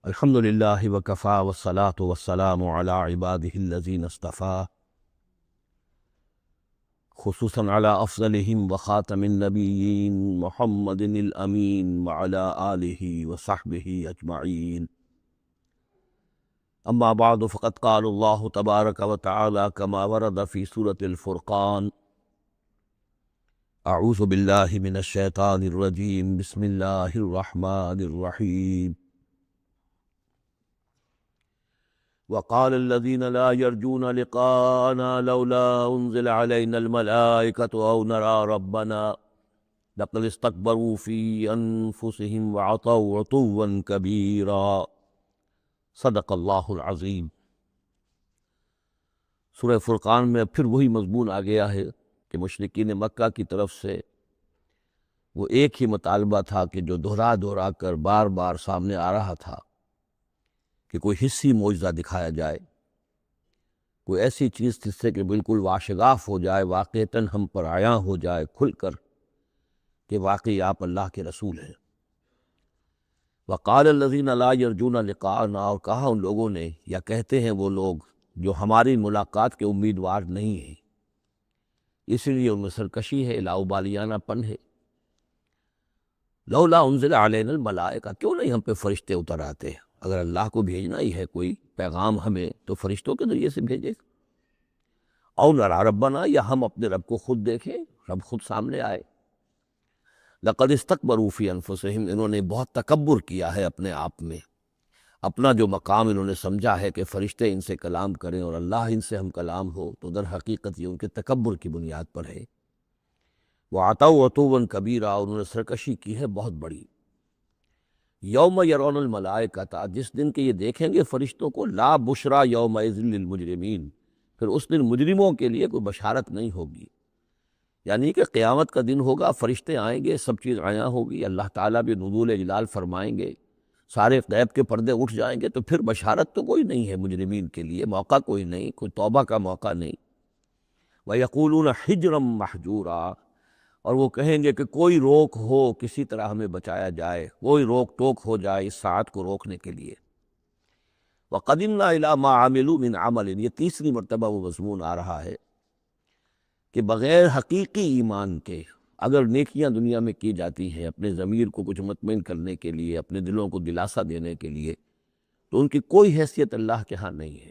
الحمد للہ وکفا والصلاة والسلام علی عباده الذین اصطفیٰ، خصوصاً علی افضلہم وخاتم النبیین محمد الامین وعلی آلہ وصحبہ اجمعین۔ اما بعد فقد قال اللہ تبارک وتعالی کما ورد فی سورة الفرقان: اعوذ باللہ من الشیطان الرجیم، بسم اللہ الرحمن الرحیم۔ وقال الذين لا يرجون لقاءنا لولا أنزل علينا الملائكة أو نرى ربنا لقد استكبروا في أنفسهم وعتوا عتوا كبيرا۔ صدق اللہ العظیم۔ سورہ فرقان میں پھر وہی مضمون آ گیا ہے کہ مشرکین مکہ کی طرف سے وہ ایک ہی مطالبہ تھا کہ جو دہرا دہرا کر بار بار سامنے آ رہا تھا کہ کوئی حصی معجزہ دکھایا جائے، کوئی ایسی چیز جس سے کہ بالکل واشگاف ہو جائے، واقعتاً ہم پر عیاں ہو جائے کھل کر کہ واقعی آپ اللہ کے رسول ہیں۔ وقال الذین لا یرجون لقاءنا، اور کہا ان لوگوں نے، یا کہتے ہیں وہ لوگ جو ہماری ملاقات کے امیدوار نہیں ہیں، اس لیے ان میں سرکشی ہے، لاؤبالیانہ پن ہے۔ لولا انزل علینا الملائکہ، کیوں نہیں ہم پہ فرشتے اتر آتے ہیں؟ اگر اللہ کو بھیجنا ہی ہے کوئی پیغام ہمیں تو فرشتوں کے ذریعے سے بھیجے۔ او نرى ربنا، یا ہم اپنے رب کو خود دیکھیں، رب خود سامنے آئے۔ لقد استکبروا فی انفسہم، انہوں نے بہت تکبر کیا ہے اپنے آپ میں، اپنا جو مقام انہوں نے سمجھا ہے کہ فرشتے ان سے کلام کریں اور اللہ ان سے ہم کلام ہو، تو در حقیقت یہ ان کے تکبر کی بنیاد پر ہے۔ وعتوا عتوا کبیرا، انہوں نے سرکشی کی ہے بہت بڑی۔ یوم یرون الملائکۃ، جس دن کہ یہ دیکھیں گے فرشتوں کو، لا بشرا یومئذ للمجرمین، پھر اس دن مجرموں کے لیے کوئی بشارت نہیں ہوگی۔ یعنی کہ قیامت کا دن ہوگا، فرشتے آئیں گے، سب چیز عیاں ہوگی، اللہ تعالیٰ بھی نزول جلال فرمائیں گے، سارے غیب کے پردے اٹھ جائیں گے، تو پھر بشارت تو کوئی نہیں ہے مجرمین کے لیے، موقع کوئی نہیں، کوئی توبہ کا موقع نہیں۔ وَيَقُولُونَ حِجْرًا مَحْجُورًا، اور وہ کہیں گے کہ کوئی روک ہو، کسی طرح ہمیں بچایا جائے، کوئی روک ٹوک ہو جائے اس ساعت کو روکنے کے لیے۔ وَقَدِمْنَا إِلَىٰ مَا عَمِلُوا مِنْ عَمَلٍ، یہ تیسری مرتبہ وہ مضمون آ رہا ہے کہ بغیر حقیقی ایمان کے اگر نیکیاں دنیا میں کی جاتی ہیں اپنے ضمیر کو کچھ مطمئن کرنے کے لیے، اپنے دلوں کو دلاسا دینے کے لیے، تو ان کی کوئی حیثیت اللہ کے ہاں نہیں ہے۔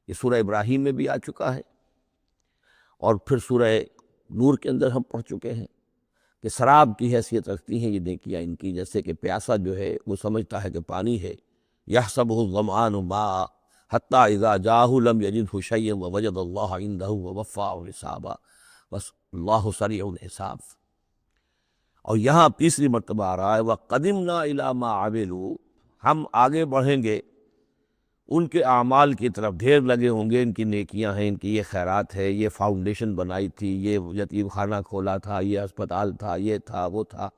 یہ سورہ ابراہیم میں بھی آ چکا ہے، اور پھر سورہ نور کے اندر ہم پڑھ چکے ہیں کہ سراب کی حیثیت رکھتی ہیں یہ نیکیاں ان کی، جیسے کہ پیاسا جو ہے وہ سمجھتا ہے کہ پانی ہے، یحسبہ الظمآن ماء حتی اذا جاءہ لم یجدہ شیئا ووجد اللہ عندہ ووفاہ حسابا، بس اللہ سریع الحساب۔ اور یہاں تیسری مرتبہ آ رہا ہے وَقَدِمْنَا إِلَىٰ مَا عَمِلُوا، ہم آگے بڑھیں گے ان کے اعمال کی طرف، ڈھیر لگے ہوں گے ان کی نیکیاں ہیں، ان کی یہ خیرات ہے، یہ فاؤنڈیشن بنائی تھی، یہ یتیم خانہ کھولا تھا، یہ ہسپتال تھا، یہ تھا وہ تھا،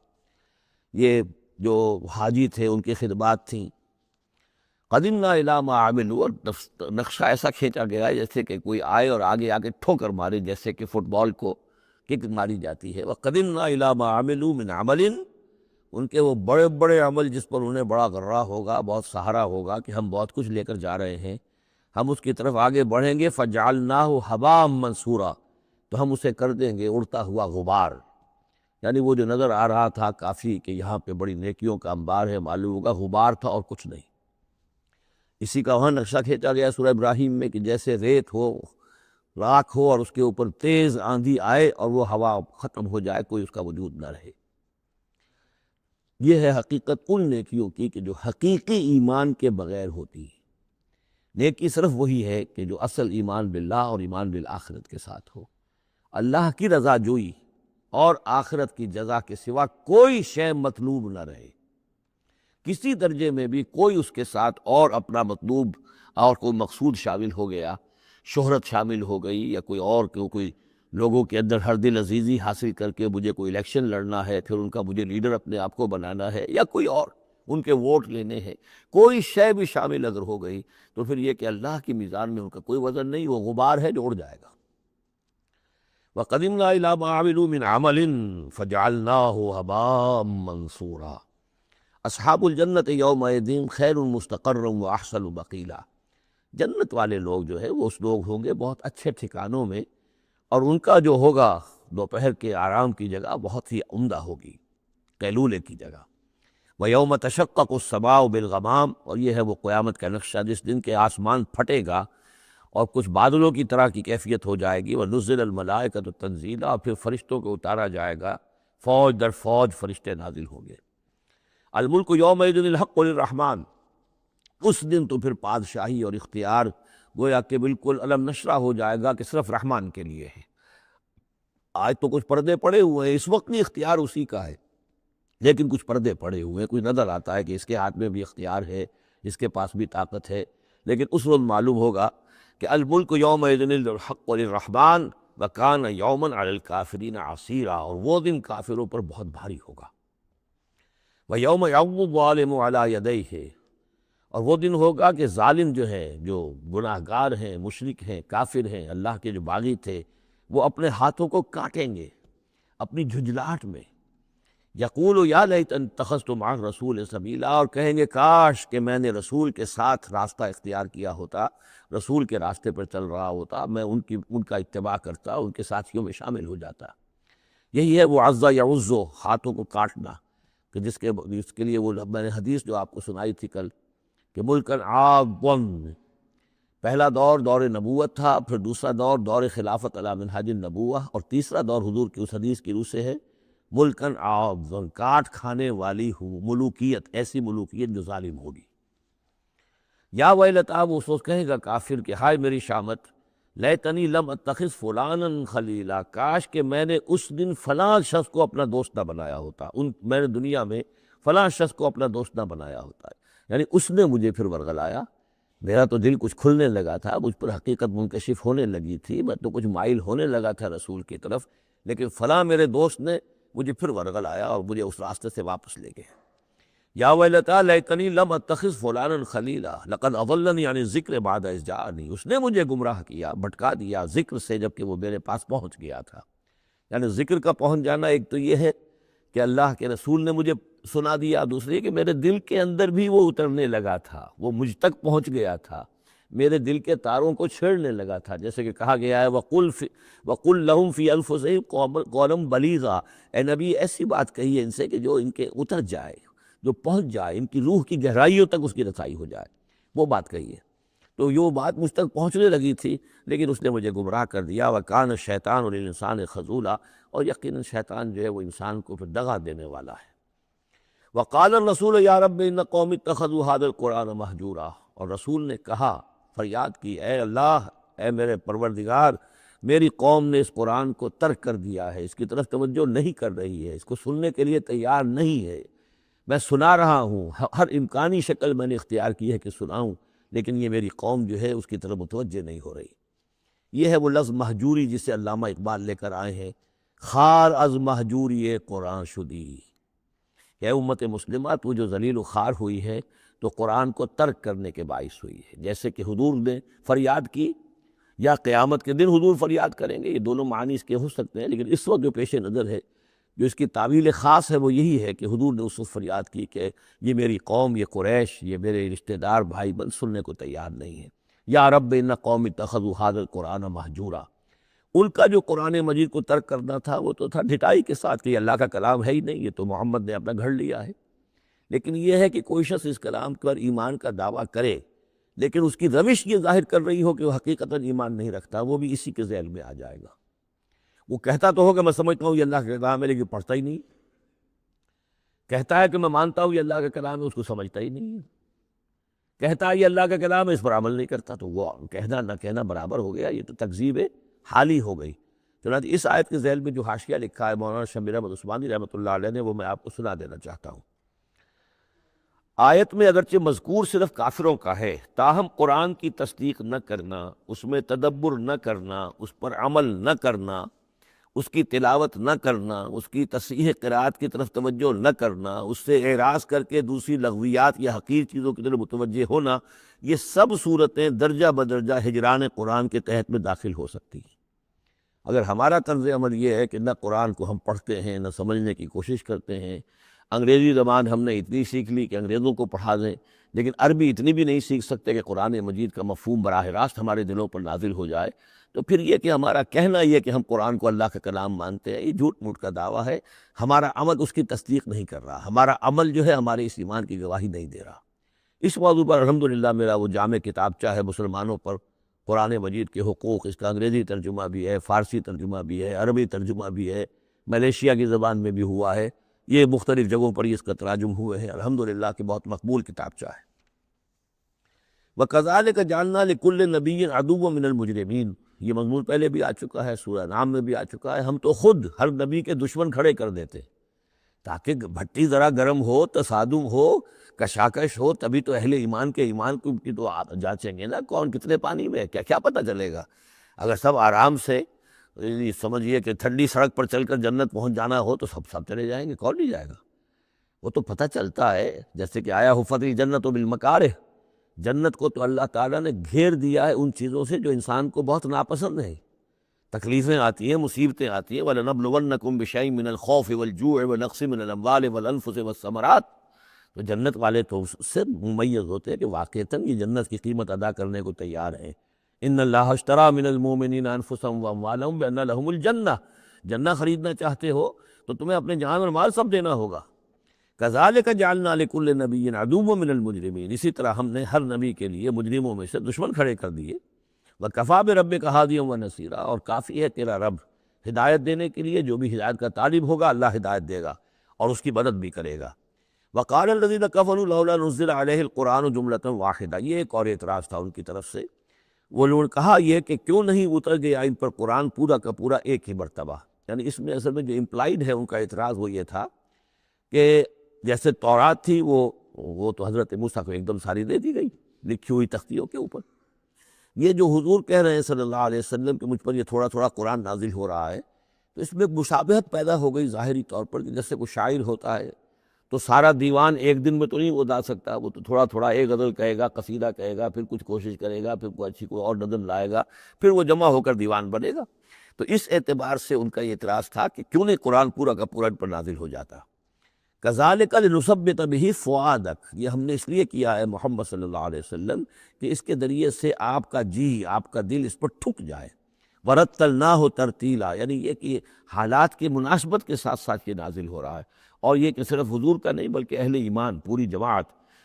یہ جو حاجی تھے ان کی خدمات تھیں۔ قدمنا الی ما عملوا، اور نقشہ ایسا کھینچا گیا ہے جیسے کہ کوئی آئے اور آگے آگے ٹھوکر مارے، جیسے کہ فٹ بال کو کک ماری جاتی ہے۔ وقدمنا الی ما عملوا من عمل، ان کے وہ بڑے بڑے عمل جس پر انہیں بڑا غرہ ہوگا، بہت سہارا ہوگا کہ ہم بہت کچھ لے کر جا رہے ہیں، ہم اس کی طرف آگے بڑھیں گے۔ فجعلناہ حباء منصورا، تو ہم اسے کر دیں گے اڑتا ہوا غبار۔ یعنی وہ جو نظر آ رہا تھا کافی کہ یہاں پہ بڑی نیکیوں کا انبار ہے، معلوم ہوگا غبار تھا اور کچھ نہیں۔ اسی کا وہاں نقشہ کھینچا گیا سورہ ابراہیم میں کہ جیسے ریت ہو، راکھ ہو، اور اس کے اوپر تیز آندھی آئے اور وہ ہوا ختم ہو جائے، کوئی اس کا وجود نہ رہے۔ یہ ہے حقیقت ان نیکیوں کی کہ جو حقیقی ایمان کے بغیر ہوتی ہے۔ نیکی صرف وہی ہے کہ جو اصل ایمان باللہ اور ایمان بالآخرت کے ساتھ ہو، اللہ کی رضا جوئی اور آخرت کی جزا کے سوا کوئی شے مطلوب نہ رہے، کسی درجے میں بھی کوئی اس کے ساتھ اور اپنا مطلوب اور کوئی مقصود شامل ہو گیا، شہرت شامل ہو گئی، یا کوئی اور کوئی لوگوں کے اندر ہر دل عزیزی حاصل کر کے مجھے کوئی الیکشن لڑنا ہے، پھر ان کا مجھے لیڈر اپنے آپ کو بنانا ہے، یا کوئی اور ان کے ووٹ لینے ہیں، کوئی شے بھی شامل اگر ہو گئی تو پھر یہ کہ اللہ کی میزان میں ان کا کوئی وزن نہیں، وہ غبار ہے جو اڑ جائے گا۔ وَقَدِمْنَا إِلَىٰ مَا عَمِلُوا مِنْ عَمَلٍ فَجَعَلْنَاهُ هَبَاءً مَنْثُورًا، اصحاب الجنت یومئذ خیر مستقرا واحسن مقیلا، جنت والے لوگ جو ہے وہ اس لوگ ہوں گے بہت اچھے ٹھکانوں میں، اور ان کا جو ہوگا دوپہر کے آرام کی جگہ بہت ہی عمدہ ہوگی، قیلولے کی جگہ۔ وَيَوْمَ تَشَقَّقُ السَّمَاءُ بِالْغَمَامِ، اور یہ ہے وہ قیامت کا نقشہ جس دن کے آسمان پھٹے گا اور کچھ بادلوں کی طرح کی کیفیت ہو جائے گی۔ وَنُزِّلَ الْمَلَائِكَةُ تَنزِيلًا، اور پھر فرشتوں کو اتارا جائے گا، فوج در فوج فرشتے نازل ہوں گے۔ الملک یومئذ الحق للرحمن، اس دن تو پھر بادشاہی اور اختیار گویا کہ بالکل علم نشرہ ہو جائے گا کہ صرف رحمان کے لیے ہے۔ آج تو کچھ پردے پڑے ہوئے ہیں، اس وقت بھی اختیار اسی کا ہے، لیکن کچھ پردے پڑے ہوئے ہیں، کچھ نظر آتا ہے کہ اس کے ہاتھ میں بھی اختیار ہے، اس کے پاس بھی طاقت ہے، لیکن اس وقت معلوم ہوگا کہ الملک یومئذ الحق للرحمن وکان یوما علی الکافرین عسیرا، اور وہ دن کافروں پر بہت بھاری ہوگا۔ وَيَوْمَ يَعَضُّ الظَّالِمُ عَلَى يَدَيْهِ، اور وہ دن ہوگا کہ ظالم جو ہے، جو گناہ گار ہیں، مشرک ہیں، کافر ہیں، اللہ کے جو باغی تھے، وہ اپنے ہاتھوں کو کاٹیں گے اپنی جھنجھلاہٹ میں۔ یقول یا لیتنی اتخذت مع الرسول سبیلا، اور کہیں گے کاش کہ میں نے رسول کے ساتھ راستہ اختیار کیا ہوتا، رسول کے راستے پر چل رہا ہوتا، میں ان کا اتباع کرتا، ان کے ساتھیوں میں شامل ہو جاتا۔ یہی ہے وہ عض یعض، ہاتھوں کو کاٹنا، کہ جس کے لیے وہ میں نے حدیث جو آپ کو سنائی تھی کل کہ ملکن عاضًا، پہلا دور دور نبوت تھا، پھر دوسرا دور دور خلافت علی منہاج النبوہ، اور تیسرا دور حضور کی اس حدیث کی روح سے ہے ملکن عاضًا، کاٹ کھانے والی ملوکیت، ایسی ملوکیت جو ظالم ہوگی۔ یا ویلتا، وہ سوچ کہے گا کافر کہ ہائے میری شامت، لیتنی لم اتخذ فلانا خلیلا، کاش کہ میں نے اس دن فلاں شخص کو اپنا دوست نہ بنایا ہوتا، میں نے دنیا میں فلاں شخص کو اپنا دوست نہ بنایا ہوتا، یعنی اس نے مجھے پھر ورغلایا، میرا تو دل کچھ کھلنے لگا تھا، مجھ پر حقیقت منکشف ہونے لگی تھی، میں تو کچھ مائل ہونے لگا تھا رسول کی طرف، لیکن فلاں میرے دوست نے مجھے پھر ورغلایا اور مجھے اس راستے سے واپس لے گئے۔ یا ویلتا لیتنی لم اتخذ فلانا خلیلا لقد اضلنی عن الذکر بعد اذ جاءنی، اس نے مجھے گمراہ کیا، بھٹکا دیا ذکر سے جبکہ وہ میرے پاس پہنچ گیا تھا۔ یعنی ذکر کا پہنچ جانا ایک تو یہ ہے کہ اللہ کے رسول نے مجھے سنا دیا، دوسری کہ میرے دل کے اندر بھی وہ اترنے لگا تھا، وہ مجھ تک پہنچ گیا تھا، میرے دل کے تاروں کو چھیڑنے لگا تھا، جیسے کہ کہا گیا ہے وَقُلْ لَهُمْ فِي أَنفُسِهِمْ قَوْلًا بَلِيغًا، اے نبی ایسی بات کہیے ان سے کہ جو ان کے اتر جائے، جو پہنچ جائے، ان کی روح کی گہرائیوں تک اس کی رسائی ہو جائے، وہ بات کہیے۔ تو یہ بات مجھ تک پہنچنے لگی تھی، لیکن اس نے مجھے گمراہ کر دیا۔ وَكَانَ الشَّيْطَانُ لِلْإِنسَانِ خَذُولًا، اور یقیناً شیطان جو ہے وہ انسان کو پھر دغا دینے والا ہے۔ وقال الرسول یا رب ان قوم اتخذوا هذا القرآن مہجورا، اور رسول نے کہا، فریاد کی، اے اللہ، اے میرے پروردگار، میری قوم نے اس قرآن کو ترک کر دیا ہے، اس کی طرف توجہ نہیں کر رہی ہے، اس کو سننے کے لیے تیار نہیں ہے۔ میں سنا رہا ہوں، ہر امکانی شکل میں نے اختیار کی ہے کہ سناؤں، لیکن یہ میری قوم جو ہے اس کی طرف متوجہ نہیں ہو رہی۔ یہ ہے وہ لفظ مہجوری جسے علامہ اقبال لے کر آئے ہیں، خار از مہجوری قرآن شدی، کہ اے امت مسلمہ تو جو ذلیل و خوار ہوئی ہے تو قرآن کو ترک کرنے کے باعث ہوئی ہے۔ جیسے کہ حضور نے فریاد کی، یا قیامت کے دن حضور فریاد کریں گے، یہ دونوں معنی اس کے ہو سکتے ہیں، لیکن اس وقت جو پیش نظر ہے، جو اس کی تعویل خاص ہے، وہ یہی ہے کہ حضور نے اس وقت فریاد کی کہ یہ میری قوم، یہ قریش، یہ میرے رشتہ دار بھائی بند سننے کو تیار نہیں ہے۔ یا رب ان قوم اتخذوا هذا القرآن مہجورا، ان کا جو قرآن مجید کو ترک کرنا تھا وہ تو تھا ڈھٹائی کے ساتھ کہ یہ اللہ کا کلام ہے ہی نہیں، یہ تو محمد نے اپنا گھڑ لیا ہے۔ لیکن یہ ہے کہ کوئی شخص اس کلام پر ایمان کا دعویٰ کرے، لیکن اس کی روش یہ ظاہر کر رہی ہو کہ وہ حقیقتاً ایمان نہیں رکھتا، وہ بھی اسی کے ذیل میں آ جائے گا۔ وہ کہتا تو ہو کہ میں سمجھتا ہوں یہ اللہ کا کلام ہے، لیکن پڑھتا ہی نہیں، کہتا ہے کہ میں مانتا ہوں یہ اللہ کا کلام ہے، اس کو سمجھتا ہی نہیں ہے، کہتا ہے یہ اللہ کا کلام ہے، اس پر عمل نہیں کرتا، تو وہ کہنا نہ کہنا برابر ہو گیا، یہ تو تکذیب حالی ہو گئی۔ چنانچہ اس آیت کے ذیل میں جو حاشیہ لکھا ہے مولانا شبیر احمد عثمانی رحمۃ اللہ علیہ نے، وہ میں آپ کو سنا دینا چاہتا ہوں۔ آیت میں اگرچہ مذکور صرف کافروں کا ہے، تاہم قرآن کی تصدیق نہ کرنا، اس میں تدبر نہ کرنا، اس پر عمل نہ کرنا، اس کی تلاوت نہ کرنا، اس کی تصحیح قرأت کی طرف توجہ نہ کرنا، اس سے اعراض کر کے دوسری لغویات یا حقیر چیزوں کی طرف متوجہ ہونا، یہ سب صورتیں درجہ بدرجہ ہجران قرآن کے تحت میں داخل ہو سکتی ہیں۔ اگر ہمارا طرز عمل یہ ہے کہ نہ قرآن کو ہم پڑھتے ہیں، نہ سمجھنے کی کوشش کرتے ہیں، انگریزی زبان ہم نے اتنی سیکھ لی کہ انگریزوں کو پڑھا دیں، لیکن عربی اتنی بھی نہیں سیکھ سکتے کہ قرآن مجید کا مفہوم براہ راست ہمارے دلوں پر نازل ہو جائے۔ تو پھر یہ کہ ہمارا کہنا یہ کہ ہم قرآن کو اللہ کا کلام مانتے ہیں، یہ جھوٹ موٹ کا دعویٰ ہے۔ ہمارا عمل اس کی تصدیق نہیں کر رہا، ہمارا عمل جو ہے ہمارے اس ایمان کی گواہی نہیں دے رہا۔ اس موضوع پر الحمدللہ میرا وہ جامع کتابچہ ہے مسلمانوں پر قرآن مجید کے حقوق، اس کا انگریزی ترجمہ بھی ہے، فارسی ترجمہ بھی ہے، عربی ترجمہ بھی ہے، ملیشیا کی زبان میں بھی ہوا ہے، یہ مختلف جگہوں پر اس کا تراجم ہوئے ہیں، الحمدللہ کہ بہت مقبول کتابچہ ہے۔ وَكَذَلِكَ جَعَلْنَا لِكُلِّ نَبِيٍّ عَدُوًّا مِّنَ الْمُجْرِمِينَ، یہ مضمون پہلے بھی آ چکا ہے، سورہ نام میں بھی آ چکا ہے۔ ہم تو خود ہر نبی کے دشمن کھڑے کر دیتے تاکہ بھٹی ذرا گرم ہو، تصادم ہو، کشاکش ہو، تبھی تو اہل ایمان کے ایمان کی تو آپ جانچیں گے نا کون کتنے پانی میں ہے، کیا پتہ چلے گا۔ اگر سب آرام سے سمجھیے کہ ٹھنڈی سڑک پر چل کر جنت پہنچ جانا ہو تو سب چلے جائیں گے، کون نہیں جائے گا؟ وہ تو پتہ چلتا ہے، جیسے کہ آیا حفت جنت و بالمکارہ، جنت کو تو اللہ تعالیٰ نے گھیر دیا ہے ان چیزوں سے جو انسان کو بہت ناپسند ہیں۔ تکلیفیں آتی ہیں، مصیبتیں آتی ہیں، وَلَنَبْلُوَنَّكُمْ بِشَيْءٍ مِّنَ الْخَوْفِ وَالْجُوعِ وَنَقْصٍ مِّنَ الْأَمْوَالِ وَالْأَنفُسِ وَالثَّمَرَاتِ، تو جنت والے تو اس سے ممیز ہوتے ہیں کہ واقعتاً یہ جنت کی قیمت ادا کرنے کو تیار ہیں۔ ان اللہ اشتری من المؤمنین انفسهم واموالهم بان لهم الجنہ، جنہ خریدنا چاہتے ہو تو تمہیں اپنے جان اور مال سب دینا ہوگا۔ کذالک جعلنا لکل نبی عدوا من المجرمین، اسی طرح ہم نے ہر نبی کے لیے مجرموں میں سے دشمن کھڑے کر دیے۔ وکفی بربک ہادیا ونصیرا، اور کافی ہے تیرا رب ہدایت دینے کے لیے، جو بھی ہدایت کا طالب ہوگا اللہ ہدایت دے گا اور اس کی مدد بھی کرے گا۔ وقال الذین کفروا لولا نزل علیہ القرآن جملۃ واحدہ، یہ ایک اور اعتراض تھا ان کی طرف سے۔ وہ لوگوں نے کہا یہ کہ کیوں نہیں اتر گیا ان پر قرآن پورا کا پورا ایک ہی مرتبہ، یعنی اس میں اصل میں جو امپلائیڈ ہے ان کا اعتراض وہ یہ تھا کہ جیسے تورات تھی وہ تو حضرت موسیٰ کو ایک دم ساری دے دی گئی لکھی ہوئی تختیوں کے اوپر۔ یہ جو حضور کہہ رہے ہیں صلی اللہ علیہ وسلم کہ مجھ پر یہ تھوڑا تھوڑا قرآن نازل ہو رہا ہے، تو اس میں ایک مشابہت پیدا ہو گئی ظاہری طور پر کہ جیسے کوئی شاعر ہوتا ہے تو سارا دیوان ایک دن میں تو نہیں وہ گا سکتا، وہ تو تھوڑا تھوڑا ایک غزل کہے گا، قصیدہ کہے گا، پھر کچھ کوشش کرے گا، پھر کوئی اچھی کوئی اور نظم لائے گا، پھر وہ جمع ہو کر دیوان بنے گا۔ تو اس اعتبار سے ان کا یہ اعتراض تھا کہ کیوں نہیں قرآن پورا کا پورا ان پر نازل ہو جاتا۔ کذالک لنثبت بہ فؤادک، یہ ہم نے اس لیے کیا ہے محمد صلی اللہ علیہ وسلم کہ اس کے ذریعے سے آپ کا جی، آپ کا دل اس پر ٹھک جائے۔ ورتلناہ ترتیلا، یعنی یہ کہ حالات کی مناسبت کے ساتھ ساتھ یہ نازل ہو رہا ہے، اور یہ کہ صرف حضور کا نہیں بلکہ اہل ایمان پوری جماعت،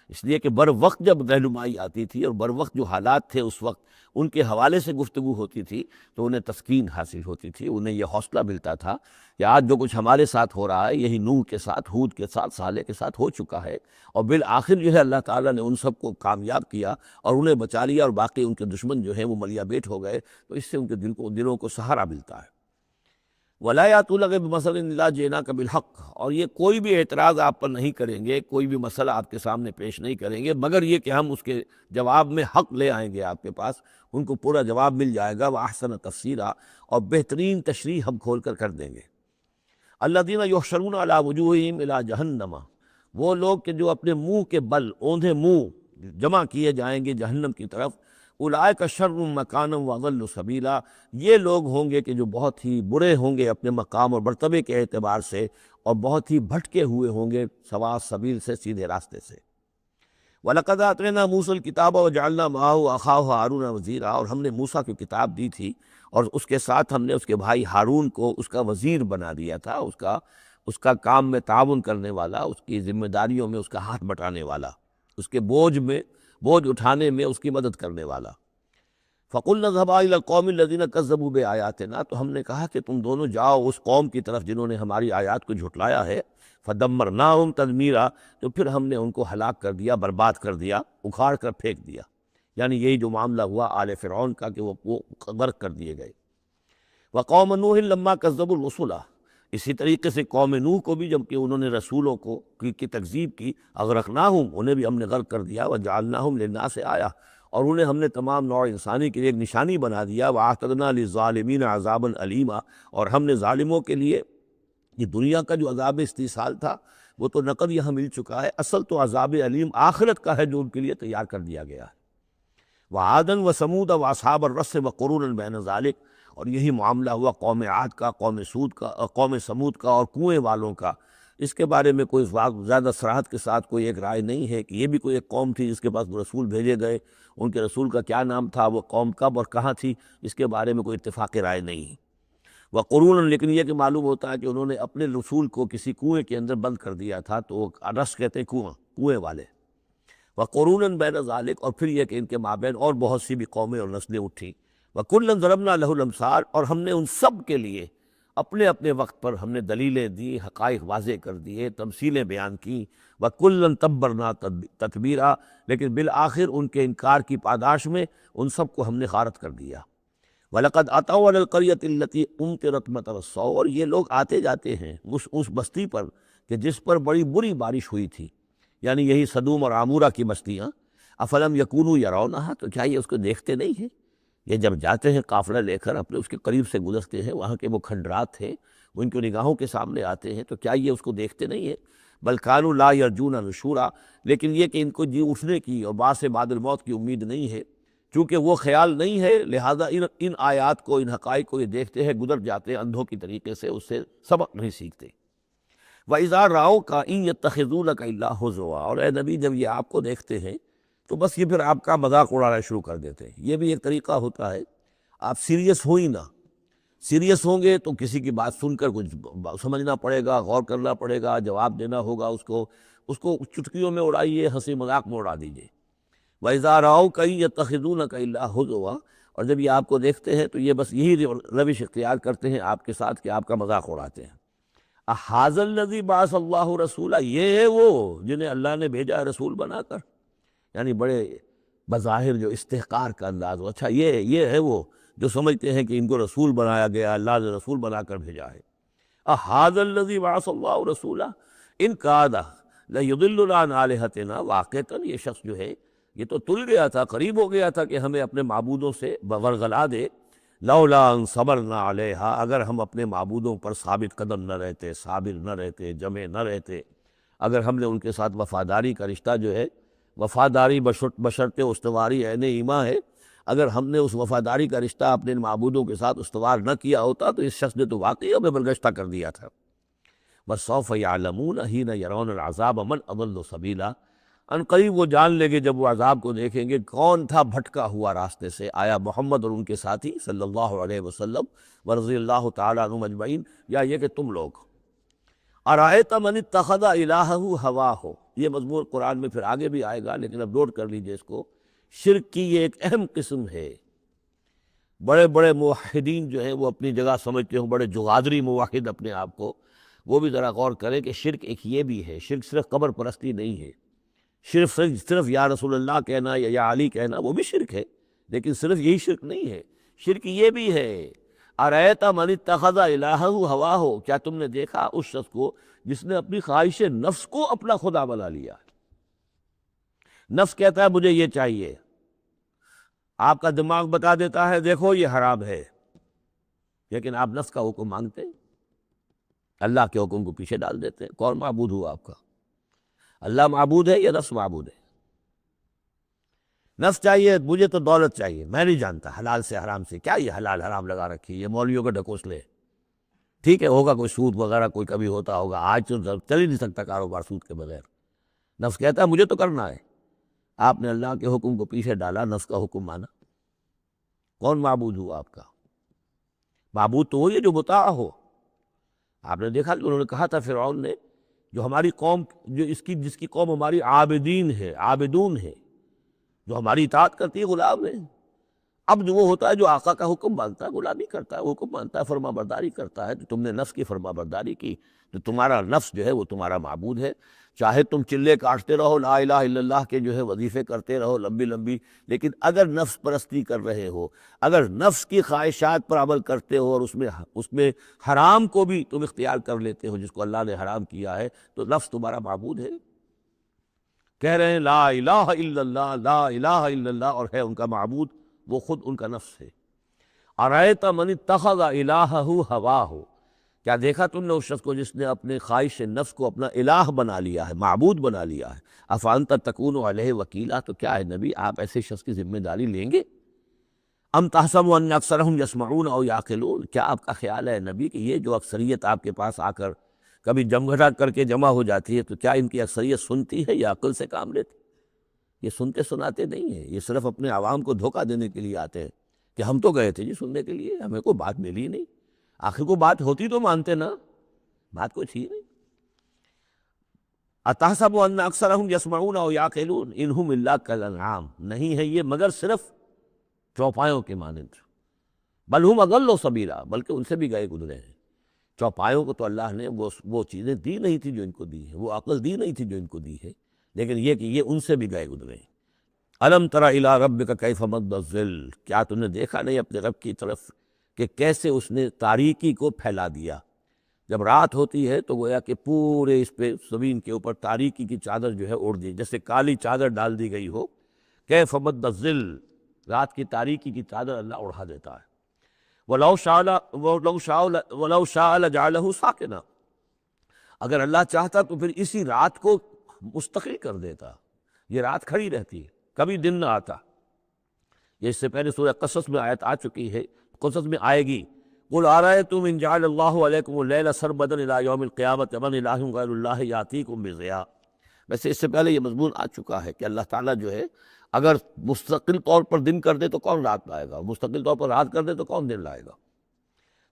اس لیے کہ بر وقت جب رہنمائی آتی تھی اور بر وقت جو حالات تھے اس وقت ان کے حوالے سے گفتگو ہوتی تھی تو انہیں تسکین حاصل ہوتی تھی، انہیں یہ حوصلہ ملتا تھا کہ آج جو کچھ ہمارے ساتھ ہو رہا ہے یہی نوح کے ساتھ، ہود کے ساتھ، صالح کے ساتھ ہو چکا ہے، اور بالآخر جو ہے اللہ تعالیٰ نے ان سب کو کامیاب کیا اور انہیں بچا لیا، اور باقی ان کے دشمن جو ہیں وہ ملیا بیٹ ہو گئے، تو اس سے ان کے دلوں کو سہارا ملتا ہے۔ وَلَا يَأْتُونَكَ بِمَثَلٍ إِلَّا جِئْنَاكَ بِالْحَقِّ، اور یہ کوئی بھی اعتراض آپ پر نہیں کریں گے، کوئی بھی مسئلہ آپ کے سامنے پیش نہیں کریں گے مگر یہ کہ ہم اس کے جواب میں حق لے آئیں گے آپ کے پاس، ان کو پورا جواب مل جائے گا، وَأَحْسَنَ تَفْسِيرًا، اور بہترین تشریح ہم کھول کر دیں گے۔ الَّذِينَ يُحْشَرُونَ عَلَىٰ وُجُوهِهِمْ إِلَىٰ جَهَنَّمَ، وہ لوگ کہ جو اپنے منہ کے بل اوندھے منہ جمع کیے جائیں گے جہنم کی طرف۔ اولئک شر مکانا واضل سبیلا، یہ لوگ ہوں گے کہ جو بہت ہی برے ہوں گے اپنے مقام اور مرتبے کے اعتبار سے، اور بہت ہی بھٹکے ہوئے ہوں گے سوا سبیل سے، سیدھے راستے سے۔ وَلَقَدْ آتَيْنَا مُوسَى الْكِتَابَ وَجَعَلْنَا مَعَهُ أَخَاهُ هَارُونَ وَزِيرًا، اور ہم نے موسیٰ کی کتاب دی تھی اور اس کے ساتھ ہم نے اس کے بھائی ہارون کو اس کا وزیر بنا دیا تھا، اس کا کام میں تعاون کرنے والا، اس کی ذمہ داریوں میں اس کا ہاتھ بٹانے والا، اس کے بوجھ اٹھانے میں اس کی مدد کرنے والا۔ فَقُلْنَا اذْهَبَا إِلَى الْقَوْمِ الَّذِينَ كَذَّبُوا بِآيَاتِنَا، تو ہم نے کہا کہ تم دونوں جاؤ اس قوم کی طرف جنہوں نے ہماری آیات کو جھٹلایا ہے۔ فَدَمَّرْنَاهُمْ تَدْمِيرًا، تو پھر ہم نے ان کو ہلاک کر دیا، برباد کر دیا، اکھاڑ کر پھینک دیا، یعنی یہی جو معاملہ ہوا آل فرعون کا کہ وہ غرق کر دیے گئے۔ وَقَوْمَ نُوحٍ لَمَّا كَذَّبُوا الرُّسُلَ، اسی طریقے سے قوم نوح کو بھی جب کہ انہوں نے رسولوں کی تکذیب کی، اغرقناہم، انہیں بھی ہم نے غرق کر دیا، وجعلناہم للناس آیہ، اور انہیں ہم نے تمام نوع انسانی کے لیے ایک نشانی بنا دیا، وَأَعْتَدْنَا لِلظَّالِمِينَ عَذَابًا أَلِيمًا، اور ہم نے ظالموں کے لیے یہ دنیا کا جو عذاب استیصال تھا وہ تو نقد یہاں مل چکا ہے، اصل تو عذاب علیم آخرت کا ہے جو ان کے لیے تیار کر دیا گیا ہے۔ وَعَادًا وَثَمُودَ وَأَصْحَابَ الرَّسِّ وَقُرُونًا بَيْنَ ذَلِكَ، اور یہی معاملہ ہوا قوم عاد کا، قوم سمود کا اور کنویں والوں کا، اس کے بارے میں کوئی زیادہ صراحت کے ساتھ کوئی ایک رائے نہیں ہے کہ یہ بھی کوئی ایک قوم تھی جس کے پاس رسول بھیجے گئے، ان کے رسول کا کیا نام تھا، وہ قوم کب اور کہاں تھی، اس کے بارے میں کوئی اتفاق رائے نہیں ہے۔ وقرون، لیکن یہ کہ معلوم ہوتا ہے کہ انہوں نے اپنے رسول کو کسی کنویں کے اندر بند کر دیا تھا، تو وہ رس کہتے ہیں کنویں والے۔ وقرون بین ذالک، اور پھر یہ کہ ان کے مابین اور بہت سی بھی قومیں اور نسلیں اٹھیں۔ وکلا ضربنا لہ الامثال، اور ہم نے ان سب کے لیے اپنے اپنے وقت پر ہم نے دلیلیں دی، حقائق واضح کر دیے، تمثیلیں بیان کی۔ وکلا تبرنا تتبیرا، لیکن بالآخر ان کے انکار کی پاداش میں ان سب کو ہم نے غارت کر دیا۔ وَلَقَدْ أَتَوْا عَلَى الْقَرْيَةِ الَّتِي أُمْطِرَتْ مَطَرَ السَّوْءِ، اور یہ لوگ آتے جاتے ہیں اس بستی پر کہ جس پر بڑی بری بارش ہوئی تھی، یعنی یہی سدوم اور عامورہ کی بستیاں۔ افلم یکونوا یرونہا، تو کیا یہ اس کو دیکھتے نہیں ہیں؟ یہ جب جاتے ہیں قافلہ لے کر اپنے اس کے قریب سے گزرتے ہیں، وہاں کے وہ کھنڈرات تھے وہ ان کی نگاہوں کے سامنے آتے ہیں، تو کیا یہ اس کو دیکھتے نہیں ہیں؟ بل کانوا لا یرجون نشورا، لیکن یہ کہ ان کو جی اٹھنے کی اور بعد سے بعد الموت کی امید نہیں ہے، چونکہ وہ خیال نہیں ہے، لہذا ان آیات کو، ان حقائق کو یہ دیکھتے ہیں، گزر جاتے ہیں اندھوں کی طریقے سے، اس سے سبق نہیں سیکھتے۔ وَإِذَا رَأَوْكَ إِن يَتَّخِذُونَكَ إِلَّا هُزُوًا، اور اے نبی جب یہ آپ کو دیکھتے ہیں تو بس یہ پھر آپ کا مذاق اڑانا شروع کر دیتے ہیں۔ یہ بھی ایک طریقہ ہوتا ہے، آپ سیریس ہو ہی نہ، سیریس ہوں گے تو کسی کی بات سن کر کچھ سمجھنا پڑے گا، غور کرنا پڑے گا، جواب دینا ہوگا، اس کو چٹکیوں میں اڑائیے، ہنسی مذاق میں اڑا دیجیے۔ وَإِذَا رَأَوْكَ إِن يَتَّخِذُونَكَ إِلَّا هُزُوًا، اور جب یہ آپ کو دیکھتے ہیں تو یہ بس یہی روش اختیار کرتے ہیں آپ کے ساتھ کہ آپ کا مذاق اڑاتے ہیں۔ اَهَٰذَا الَّذِي بَعَثَ اللَّهُ رَسُولًا، یہ ہے وہ جنہیں اللہ نے بھیجا ہے رسول بنا کر، یعنی بڑے بظاہر جو استحقار کا انداز ہو، اچھا یہ ہے وہ جو سمجھتے ہیں کہ ان کو رسول بنایا گیا، اللہ نے رسول بنا کر بھیجا ہے۔ اَهَٰذَا الَّذِي بَعَثَ اللَّهُ رَسُولًا إِن كَادَ لَيُضِلُّنَا عَنْ آلِهَتِنَا، واقعتاً یہ شخص جو ہے یہ تو تل گیا تھا، قریب ہو گیا تھا کہ ہمیں اپنے معبودوں سے ورغلا دے۔ لولا ان صبرنا علیہا، اگر ہم اپنے معبودوں پر ثابت قدم نہ رہتے، صابر نہ رہتے، جمع نہ رہتے، اگر ہم نے ان کے ساتھ وفاداری کا رشتہ جو ہے، وفاداری بشرط استواری عین ایمان ہے، اگر ہم نے اس وفاداری کا رشتہ اپنے معبودوں کے ساتھ استوار نہ کیا ہوتا تو اس شخص نے تو واقعی ہمیں برگشتہ کر دیا تھا۔ وَسَوْفَ يَعْلَمُونَ حِينَ يَرَوْنَ الْعَذَابَ مَنْ أَضَلُّ سَبِيلًا، ان قریب وہ جان لیں گے جب وہ عذاب کو دیکھیں گے کون تھا بھٹکا ہوا راستے سے۔ آیا محمد اور ان کے ساتھی صلی اللہ علیہ وسلم ورضی اللہ تعالیٰ عنہم اجمعین، یا یہ کہ تم لوگ۔ ارأیت من اتخذ الہہ ہواہ، یہ مضمون قرآن میں پھر آگے بھی آئے گا، لیکن اب نوٹ کر لیجئے اس کو۔ شرک کی یہ ایک اہم قسم ہے۔ بڑے بڑے موحدین جو ہیں وہ اپنی جگہ سمجھتے ہوں، بڑے جغادری موحد اپنے آپ کو، وہ بھی ذرا غور کریں کہ شرک ایک یہ بھی ہے۔ شرک صرف قبر پرستی نہیں ہے، صرف یا رسول اللہ کہنا یا علی کہنا وہ بھی شرک ہے، لیکن صرف یہی شرک نہیں ہے، شرک یہ بھی ہے۔ ارأیت من اتخذ الہہ ہواہ، کیا تم نے دیکھا اس شخص کو جس نے اپنی خواہش نفس کو اپنا خدا بنا لیا؟ نفس کہتا ہے مجھے یہ چاہیے، آپ کا دماغ بتا دیتا ہے دیکھو یہ حرام ہے، لیکن آپ نفس کا حکم مانگتے ہیں، اللہ کے حکم کو پیچھے ڈال دیتے ہیں۔ کون معبود ہوا آپ کا؟ اللہ معبود ہے یا نفس معبود ہے؟ نفس چاہیے مجھے تو دولت چاہیے، میں نہیں جانتا حلال سے حرام سے، کیا یہ حلال حرام لگا رکھی، یہ مولویوں کا ڈھکوسلے۔ ٹھیک ہے ہوگا کوئی سود وغیرہ کوئی کبھی ہوتا ہوگا، آج تو چل ہی نہیں سکتا کاروبار سود کے بغیر۔ نفس کہتا ہے مجھے تو کرنا ہے، آپ نے اللہ کے حکم کو پیچھے ڈالا، نفس کا حکم مانا۔ کون معبود ہوا آپ کا؟ معبود تو وہی ہے جو مطاع ہو۔ آپ نے دیکھا کہ انہوں نے کہا تھا فرعون نے، جو ہماری قوم، جس کی قوم ہماری عابدین ہے، عابدون ہے، جو ہماری اطاعت کرتی ہے، غلام ہے۔ اب جو وہ ہوتا ہے جو آقا کا حکم مانتا ہے، غلامی کرتا ہے، حکم مانتا ہے، فرما برداری کرتا ہے، تو تم نے نفس کی فرما برداری کی، تو تمہارا نفس جو ہے وہ تمہارا معبود ہے۔ چاہے تم چلے کاٹتے رہو، لا الہ الا اللہ کے جو ہے وظیفے کرتے رہو لمبی لمبی، لیکن اگر نفس پرستی کر رہے ہو، اگر نفس کی خواہشات پر عمل کرتے ہو اور اس میں حرام کو بھی تم اختیار کر لیتے ہو جس کو اللہ نے حرام کیا ہے، تو نفس تمہارا معبود ہے۔ کہہ رہے ہیں لا الہ الا اللہ، لا الہ الا اللہ، اور ہے ان کا معبود وہ خود ان کا نفس ہے۔ ارأیت من اتخذ الہہ ہواہ، کیا دیکھا تم نے اس شخص کو جس نے اپنے خواہش نفس کو اپنا الہ بنا لیا ہے، معبود بنا لیا ہے۔ افانت تکون علیہ وکیلا، تو کیا ہے نبی آپ ایسے شخص کی ذمہ داری لیں گے؟ ام تحسب ان اکثرہم یسمعون او یعقلون، کیا آپ کا خیال ہے نبی کہ یہ جو اکثریت آپ کے پاس آ کر کبھی جمگھٹا کر کے جمع ہو جاتی ہے تو کیا ان کی اکثریت سنتی ہے یا عقل سے کام لیتی؟ یہ سنتے سناتے نہیں ہیں، یہ صرف اپنے عوام کو دھوکہ دینے کے لیے آتے ہیں کہ ہم تو گئے تھے جی سننے کے لیے، ہمیں کوئی بات ملی نہیں۔ آخر کو بات ہوتی تو مانتے نا، بات کوئی تھی نہیں۔ اتحسب ان اکثرهم یسمعون او یعقلون ان هم الا کالانعام، نہیں ہے یہ مگر صرف چوپایوں کے مانند، بل هم اضل سبیلا، بلکہ ان سے بھی گئے گزرے ہیں۔ چوپایوں کو تو اللہ نے وہ چیزیں دی نہیں تھی جو ان کو دی ہے، وہ عقل دی نہیں تھی جو ان کو دی ہے، لیکن یہ کہ یہ ان سے بھی گئے گزرے ہیں۔ الم تر الی ربک کیف مد الظل، کیا تم نے دیکھا نہیں اپنے رب کی طرف کہ کیسے اس نے تاریکی کو پھیلا دیا۔ جب رات ہوتی ہے تو گویا کہ پورے اس پہ زمین کے اوپر تاریکی کی چادر جو ہے اوڑھ دی، جیسے کالی چادر ڈال دی گئی ہو۔ کیف مد الظل، رات کی تاریکی کی چادر اللہ اڑا دیتا ہے۔ وَلَوْ شَاءَ لَجَعَلَهُ سَاكِنًا، اگر اللہ چاہتا تو پھر اسی رات کو مستقل کر دیتا، یہ رات کھڑی رہتی ہے، کبھی دن نہ آتا۔ یہ اس سے پہلے سورہ قصص میں آیت آ چکی ہے، قصص میں آئے گی۔ قُلْ أَرَأَيْتُمْ إِنْ جَعَلَ اللَّهُ عَلَيْكُمُ اللَّيْلَ سَرْمَدًا إِلَىٰ يَوْمِ الْقِيَامَةِ مَنْ إِلَٰهٌ غَيْرُ اللَّهِ يَأْتِيكُمْ بِضِيَاءٍ۔ ویسے اس سے پہلے یہ مضمون آ چکا ہے کہ اللہ تعالیٰ جو ہے اگر مستقل طور پر دن کر دے تو کون رات لائے گا، مستقل طور پر رات کر دے تو کون دن لائے گا۔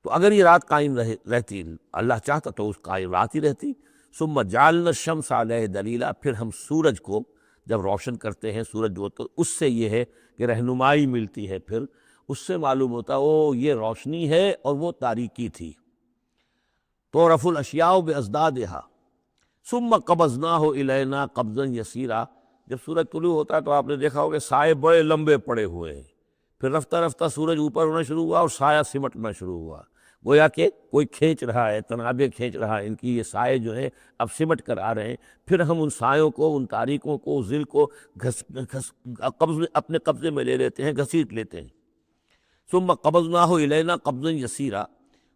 تو اگر یہ رات قائم رہتی، اللہ چاہتا تو اس قائم رات ہی رہتی۔ ثم جعلنا الشمس علیہ دلیلا، پھر ہم سورج کو جب روشن کرتے ہیں، سورج جو تو اس سے یہ ہے کہ رہنمائی ملتی ہے، پھر اس سے معلوم ہوتا او یہ روشنی ہے اور وہ تاریکی تھی۔ تعرف الاشیاء بازدادها ثم قبضناہ الینا قبضا یسیرا، جب سورج طلوع ہوتا ہے تو آپ نے دیکھا ہوگا سائے بڑے لمبے پڑے ہوئے ہیں، پھر رفتہ رفتہ سورج اوپر ہونا شروع ہوا اور سایہ سمٹنا شروع ہوا، گویا کہ کوئی کھینچ رہا ہے، تنابیں کھینچ رہا ہے، ان کی یہ سائے جو ہے اب سمٹ کر آ رہے ہیں۔ پھر ہم ان سایوں کو، ان تاریکوں کو، ظل کو اپنے قبضے میں لے لیتے ہیں، گھسیٹ لیتے ہیں۔ ثم قبضناہ الینا قبضا یسیرا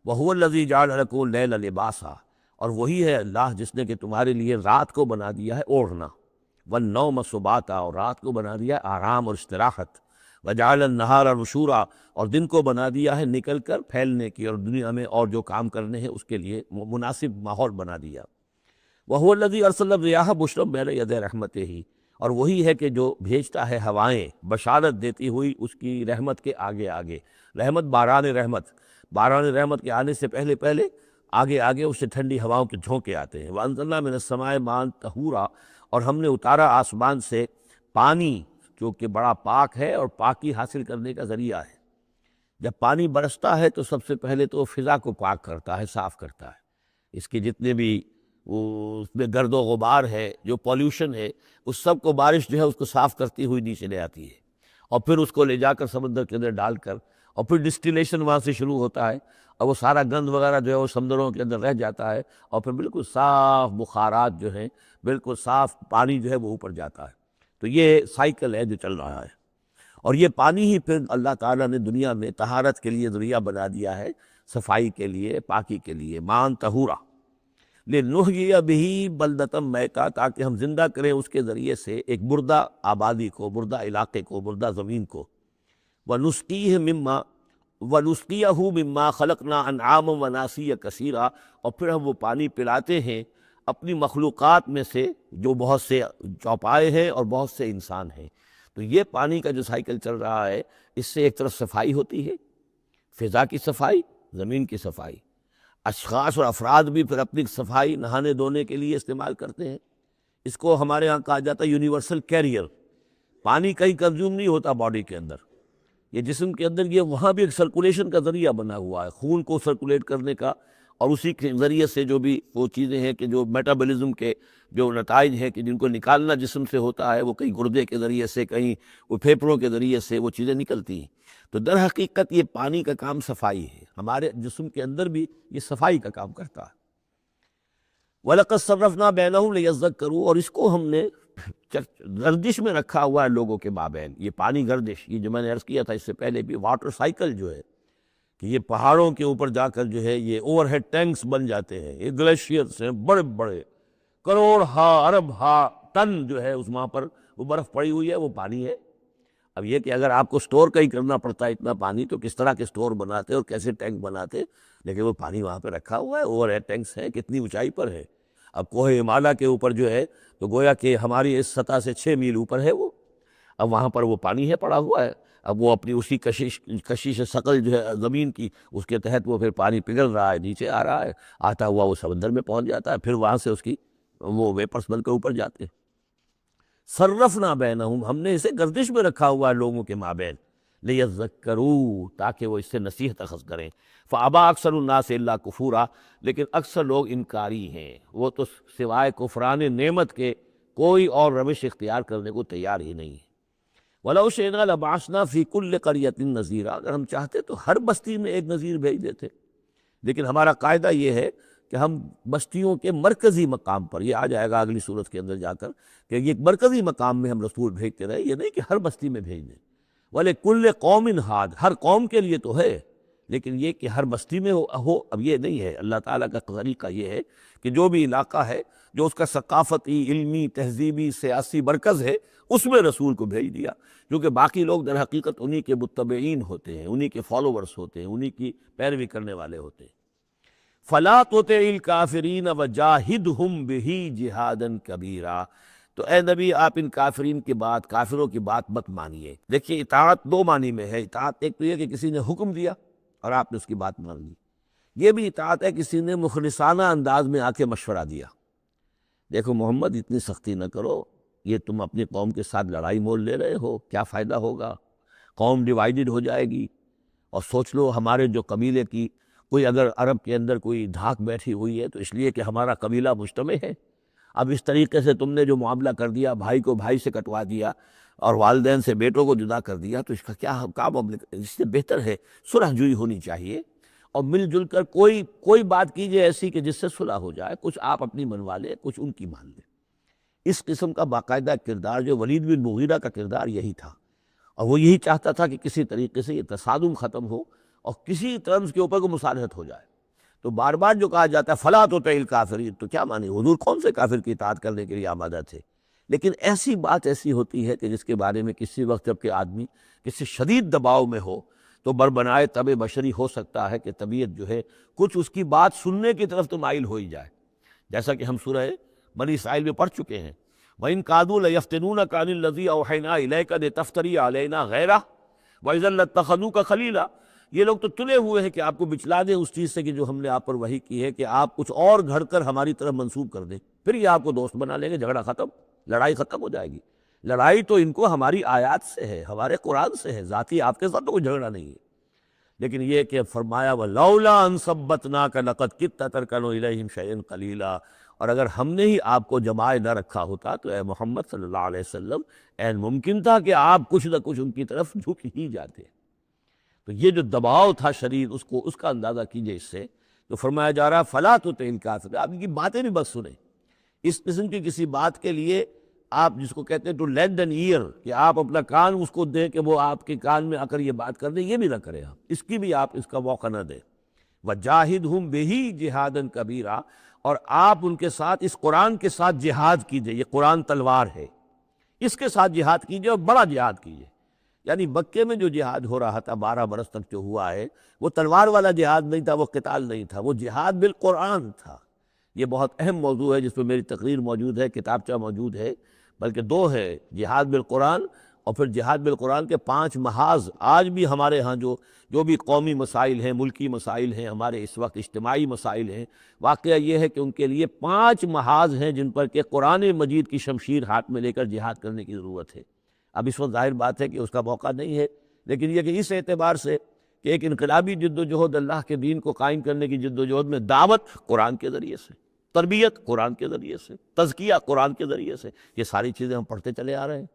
وہو الذی جعل لکم اللیل لباسا، اور وہی ہے اللہ جس نے کہ تمہارے لیے رات کو بنا دیا ہے اوڑھنا، والنوم سباتا، اور رات کو بنا دیا ہے آرام اور استراحت، وجعل النہار نشورا، اور دن کو بنا دیا ہے نکل کر پھیلنے کی، اور دنیا میں اور جو کام کرنے ہیں اس کے لیے مناسب ماحول بنا دیا۔ وہو الذی ارسل الریاح بشرا بین یدی رحمتہ، اور وہی ہے کہ جو بھیجتا ہے ہوائیں بشارت دیتی ہوئی اس کی رحمت کے آگے آگے، رحمت باران رحمت کے آنے سے پہلے پہلے آگے آگے اس سے ٹھنڈی ہواؤں کے جھونکے آتے ہیں۔ وَأَنزَلْنَا مِنَ السَّمَاءِ مَاءً طَهُورًا، اور ہم نے اتارا آسمان سے پانی جو کہ بڑا پاک ہے اور پاکی حاصل کرنے کا ذریعہ ہے۔ جب پانی برستا ہے تو سب سے پہلے تو فضا کو پاک کرتا ہے، صاف کرتا ہے، اس کے جتنے بھی اس میں گرد و غبار ہے، جو پولیوشن ہے، اس سب کو بارش جو ہے اس کو صاف کرتی ہوئی نیچے لے آتی ہے، اور پھر اس کو لے جا کر سمندر کے اندر ڈال کر، اور پھر ڈسٹیلیشن وہاں سے شروع ہوتا ہے، اور وہ سارا گند وغیرہ جو ہے وہ سمندروں کے اندر رہ جاتا ہے، اور پھر بالکل صاف بخارات جو ہیں، بالکل صاف پانی جو ہے وہ اوپر جاتا ہے۔ تو یہ سائیکل ہے جو چل رہا ہے، اور یہ پانی ہی پھر اللہ تعالیٰ نے دنیا میں طہارت کے لیے ذریعہ بنا دیا ہے، صفائی کے لیے، پاکی کے لیے، ماءً طہورا لنحیی بہ بلدۃ میتا، تاکہ ہم زندہ کریں اس کے ذریعے سے ایک مردہ آبادی کو، مردہ علاقے کو، مردہ زمین کو۔ وَنُسْقِيَهُ مِمَّا خَلَقْنَا أَنْعَامًا وَأَنَاسِيَّ كَثِيرًا، اور پھر ہم وہ پانی پلاتے ہیں اپنی مخلوقات میں سے جو بہت سے چوپائے ہیں اور بہت سے انسان ہیں۔ تو یہ پانی کا جو سائیکل چل رہا ہے، اس سے ایک طرف صفائی ہوتی ہے، فضا کی صفائی، زمین کی صفائی، اشخاص اور افراد بھی پھر اپنی صفائی نہانے دھونے کے لیے استعمال کرتے ہیں۔ اس کو ہمارے ہاں کہا جاتا ہے یونیورسل کیریئر۔ پانی کہیں کنزیوم نہیں ہوتا باڈی کے اندر، یہ جسم کے اندر یہ وہاں بھی ایک سرکولیشن کا ذریعہ بنا ہوا ہے، خون کو سرکولیٹ کرنے کا، اور اسی کے ذریعے سے جو بھی وہ چیزیں ہیں کہ جو میٹابولزم کے جو نتائج ہیں کہ جن کو نکالنا جسم سے ہوتا ہے، وہ کہیں گردے کے ذریعے سے، کہیں وہ پھیپھڑوں کے ذریعے سے وہ چیزیں نکلتی ہیں۔ تو در حقیقت یہ پانی کا کام صفائی ہے، ہمارے جسم کے اندر بھی یہ صفائی کا کام کرتا ہے۔ وَلَقَدْ صَرَّفْنَا بَيْنَهُمْ لِيَذَّكَّرُوا، اور اس کو ہم نے گردش میں رکھا ہوا ہے لوگوں کے مابین، یہ پانی گردش، یہ جو میں نے عرض کیا تھا اس سے پہلے بھی، واٹر سائیکل جو ہے کہ یہ پہاڑوں کے اوپر جا کر جو ہے یہ اوور ہیڈ ٹینکس بن جاتے ہیں، یہ گلیشیئرس ہیں بڑے بڑے، کروڑ ارب ٹن جو ہے اس وہاں پر وہ برف پڑی ہوئی ہے، وہ پانی ہے۔ اب یہ کہ اگر آپ کو سٹور کہیں کرنا پڑتا ہے اتنا پانی تو کس طرح کے سٹور بناتے اور کیسے ٹینک بناتے، لیکن وہ پانی وہاں پہ رکھا ہوا ہے، اوور ہیڈ ٹینکس ہیں، کتنی اونچائی پر ہے۔ اب کوہ ہمالیہ کے اوپر جو ہے تو گویا کہ ہماری اس سطح سے 6 میل اوپر ہے وہ، اب وہاں پر وہ پانی ہے پڑا ہوا ہے، اب وہ اپنی اسی کشش ثقل جو ہے زمین کی، اس کے تحت وہ پھر پانی پگھل رہا ہے، نیچے آ رہا ہے، آتا ہوا وہ سمندر میں پہنچ جاتا ہے، پھر وہاں سے اس کی وہ ویپرس بن کے اوپر جاتے ہیں۔ صرفنا بینہم، ہم نے اسے گردش میں رکھا ہوا ہے لوگوں کے مابین، لیذکروا، تاکہ وہ اس سے نصیحت اخذ کریں۔ فابا اکثر الناس الا کفورا، لیکن اکثر لوگ انکاری ہیں، وہ تو سوائے کفران نعمت کے کوئی اور روش اختیار کرنے کو تیار ہی نہیں ہے۔ وَلَوْ شِئْنَا لَبَعَثْنَا فِي كُلِّ قَرْيَةٍ نَذِيرًا، اگر ہم چاہتے تو ہر بستی میں ایک نذیر بھیج دیتے، لیکن ہمارا قاعدہ یہ ہے کہ ہم بستیوں کے مرکزی مقام پر، یہ آ جائے گا اگلی صورت کے اندر جا کر، کہ یہ ایک مرکزی مقام میں ہم رسول بھیجتے رہے، یہ نہیں کہ ہر بستی میں بھیج دیں۔ وَلِكُلِّ قَوْمٍ ہاد، ہر قوم کے لیے تو ہے، لیکن یہ کہ ہر بستی میں ہو اب یہ نہیں ہے۔ اللہ تعالیٰ کا طریقہ یہ ہے کہ جو بھی علاقہ ہے، جو اس کا ثقافتی، علمی، تہذیبی، سیاسی مرکز ہے، اس میں رسول کو بھیج دیا، کیونکہ باقی لوگ در حقیقت انہی کے متبعین ہوتے ہیں، انہی کے فالوورز ہوتے ہیں، انہی کی پیروی کرنے والے ہوتے ہیں۔ فَلَا تُطِعِ الْكَافِرِينَ وَجَاهِدْهُمْ بِهِ جِهَادًا كَبِيرًا، تو اے نبی آپ ان کافرین کی بات، کافروں کی بات مت مانیے۔ دیکھیے اطاعت دو معنی میں ہے، اطاعت ایک تو یہ کہ کسی نے حکم دیا اور آپ نے اس کی بات مان لی، یہ بھی اطاعت ہے کسی نے مخلصانہ انداز میں آ کے مشورہ دیا، دیکھو محمد اتنی سختی نہ کرو، یہ تم اپنی قوم کے ساتھ لڑائی مول لے رہے ہو، کیا فائدہ ہوگا، قوم ڈیوائیڈڈ ہو جائے گی، اور سوچ لو ہمارے جو قبیلے کی کوئی اگر عرب کے اندر کوئی دھاک بیٹھی ہوئی ہے تو اس لیے کہ ہمارا قبیلہ مجتمع ہے، اب اس طریقے سے تم نے جو معاملہ کر دیا، بھائی کو بھائی سے کٹوا دیا اور والدین سے بیٹوں کو جدا کر دیا، تو اس کا کیا معاملہ، اس سے بہتر ہے صلح جوئی ہونی چاہیے، اور مل جل کر کوئی بات کیجئے ایسی کہ جس سے صلح ہو جائے، کچھ آپ اپنی منوا لیں، کچھ ان کی مان لیں۔ اس قسم کا باقاعدہ کردار جو ولید بن مغیرہ کا کردار یہی تھا، اور وہ یہی چاہتا تھا کہ کسی طریقے سے یہ تصادم ختم ہو اور کسی طرز کے اوپر کو مصالحت ہو جائے۔ تو بار بار جو کہا جاتا ہے فَلَا تُطِعِ الْكَافِرِينَ، تو کیا معنی، حضور کون سے کافر کی اطاعت کرنے کے لیے آمادہ تھے؟ لیکن ایسی بات ایسی ہوتی ہے کہ جس کے بارے میں کسی وقت جب کہ آدمی کسی شدید دباؤ میں ہو تو بربنائے طبع بشری ہو سکتا ہے کہ طبیعت جو ہے کچھ اس کی بات سننے کی طرف تو مائل ہو ہی جائے، جیسا کہ ہم سورہ بنی اسرائیل میں پڑھ چکے ہیں، وَإِن كَادُوا لَيَفْتِنُونَكَ عَنِ الَّذِي أَوْحَيْنَا إِلَيْكَ لِتَفْتَرِيَ عَلَيْنَا غَيْرَهُ وَإِذًا لَاتَّخَذُوكَ خَلِيلًا، یہ لوگ تو تلے ہوئے ہیں کہ آپ کو بچلا دیں اس چیز سے کہ جو ہم نے آپ پر وحی کی ہے، کہ آپ کچھ اور گھڑ کر ہماری طرف منسوب کر دیں، پھر یہ آپ کو دوست بنا لیں گے، جھگڑا ختم، لڑائی ختم ہو جائے گی۔ لڑائی تو ان کو ہماری آیات سے ہے، ہمارے قرآن سے ہے، ذاتی آپ کے ساتھ تو کوئی جھگڑا نہیں ہے۔ لیکن یہ کہ فرمایا وَلَوْلَا أَن ثَبَّتْنَاكَ لَقَدْ كِدتَّ تَرْكَنُ إِلَيْهِمْ شَيْئًا قَلِيلًا، اور اگر ہم نے ہی آپ کو جمائے نہ رکھا ہوتا تو اے محمد صلی اللہ علیہ وسلم عین ممکن تھا کہ آپ کچھ نہ کچھ ان کی طرف جھک ہی جاتے۔ تو یہ جو دباؤ تھا شدید، اس کا اندازہ کیجئے اس سے، تو فرمایا جا رہا فَلَا تُطِعِ الْكَافِرِينَ، آپ ان کی باتیں بھی بس سنیں، اس قسم کی کسی بات کے لیے آپ جس کو کہتے ہیں ٹو لینڈ این ایئر، کہ آپ اپنا کان اس کو دیں کہ وہ آپ کے کان میں آ کر یہ بات کر دیں، یہ بھی نہ کریں، آپ اس کی بھی آپ اس کا موقع نہ دیں۔ وَجَاهِدْهُمْ بِهِ جِهَادًا كَبِيرًا، اور آپ ان کے ساتھ اس قرآن کے ساتھ جہاد کیجئے، یہ قرآن تلوار ہے، اس کے ساتھ جہاد کیجئے اور بڑا جہاد کیجئے۔ یعنی مکے میں جو جہاد ہو رہا تھا 12 برس تک جو ہوا ہے، وہ تلوار والا جہاد نہیں تھا، وہ قتال نہیں تھا، وہ جہاد بالقرآن تھا۔ یہ بہت اہم موضوع ہے جس پہ میری تقریر موجود ہے، کتابچہ موجود ہے، بلکہ 2 ہے، جہاد بالقرآن اور پھر جہاد بالقرآن کے 5 محاذ۔ آج بھی ہمارے ہاں جو بھی قومی مسائل ہیں، ملکی مسائل ہیں، ہمارے اس وقت اجتماعی مسائل ہیں، واقعہ یہ ہے کہ ان کے لیے 5 محاذ ہیں جن پر کہ قرآن مجید کی شمشیر ہاتھ میں لے کر جہاد کرنے کی ضرورت ہے۔ اب اس وقت ظاہر بات ہے کہ اس کا موقع نہیں ہے، لیکن یہ کہ اس اعتبار سے کہ ایک انقلابی جد و جہد اللہ کے دین کو قائم کرنے کی جد و جہد میں دعوت قرآن کے ذریعے سے، تربیت قرآن کے ذریعے سے، تزکیہ قرآن کے ذریعے سے، یہ ساری چیزیں ہم پڑھتے چلے آ رہے ہیں۔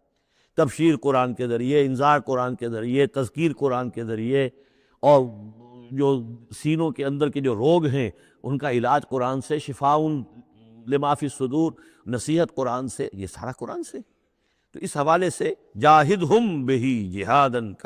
تبشیر قرآن کے ذریعے، انذار قرآن کے ذریعے، تذکیر قرآن کے ذریعے، اور جو سینوں کے اندر کے جو روگ ہیں ان کا علاج قرآن سے، شفاء لما فی الصدور، نصیحت قرآن سے، یہ سارا قرآن سے۔ تو اس حوالے سے جاہدہم بہ جہادا